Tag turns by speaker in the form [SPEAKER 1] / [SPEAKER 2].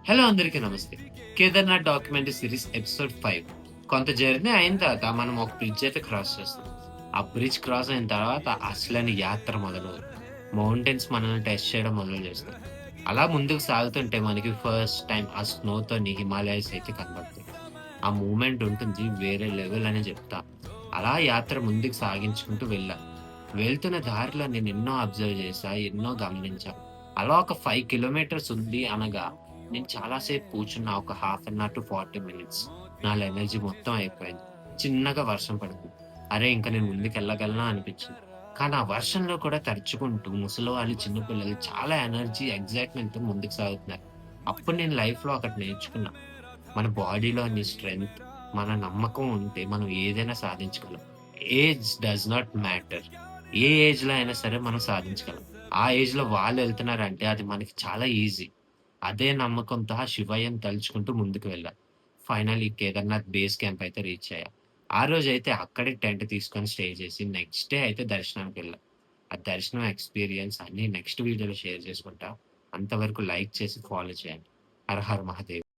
[SPEAKER 1] Hello అందరికీ నమస్తే. 'Kedarnath' documentary series episode 5 కొంత జర్నీ అయిన తర్వాత మనం ఒక బ్రిడ్జ్ అయితే క్రాస్ చేస్తాం. ఆ బ్రిడ్జ్ క్రాస్ అయిన తర్వాత అసలైన యాత్ర మొదలవుతుంది. మౌంటైన్స్ మనల్ని టెస్ట్ చేయడం మొదలు చేస్తాయి. అలా ముందుకు సాగుతుంటే మనకి ఫస్ట్ టైమ్ ఆ స్నోతోని హిమాలయస్ అయితే కనబడతాయి. ఆ మూవ్‌మెంట్ ఉంటుంది వేరే లెవెల్ అనే చెప్తా. అలా యాత్ర ముందుకు సాగించుకుంటూ వెళ్ళా. వెళ్తున్న దారిలో నేను ఎన్నో అబ్జర్వ్ చేశా, ఎన్నో గమనించా. అలా ఒక 5 కిలోమీటర్స్ ఉంది అనగా నేను చాలా సేపు కూర్చున్నా. ఒక half an hour to 40 minutes. నాలో ఎనర్జీ మొత్తం అయిపోయింది. చిన్నగా వర్షం పడుతుంది. అరే! ఇంక నేను ముందుకెళ్ళగలనా అనిపించింది. కానీ ఆ వర్షంలో కూడా తడుచుకుంటూ ముసలివాళ్ళు, చిన్న పిల్లలు చాలా ఎనర్జీ, ఎక్సైట్‌మెంట్‌తో ముందుకు సాగుతున్నారు. అప్పుడు నేను లైఫ్‌లో ఒకటి నేర్చుకున్నా. మన బాడీలోని స్ట్రెంగ్త్, మన నమ్మకం ఉంటే మనం ఏదైనా సాధించగలం. Age does not matter. ఏ ఏజ్‌లో అయినా సరే మనం సాధించగలం. ఆ ఏజ్‌లో వాళ్ళెళ్తున్నారంటే అది మనకి చాలా ఈజీ. అదే నమ్మకంతో ఆ శివయ్యని తలుచుకుంటూ ముందుకు వెళ్ళా. ఫైనల్లీ కేదార్‌నాథ్ బేస్ క్యాంప్ అయితే రీచ్ అయ్యా. ఆ రోజైతే అక్కడే టెంట్ తీసుకొని స్టే చేసి నెక్స్ట్ డే అయితే దర్శనానికెళ్ళా. ఆ దర్శనం ఎక్స్‌పీరియన్స్ అన్నీ నెక్స్ట్ వీడియోలో షేర్ చేసుకుంటా. అంతవరకు లైక్ చేసి ఫాలో చేయండి. హర హర మహాదేవ్.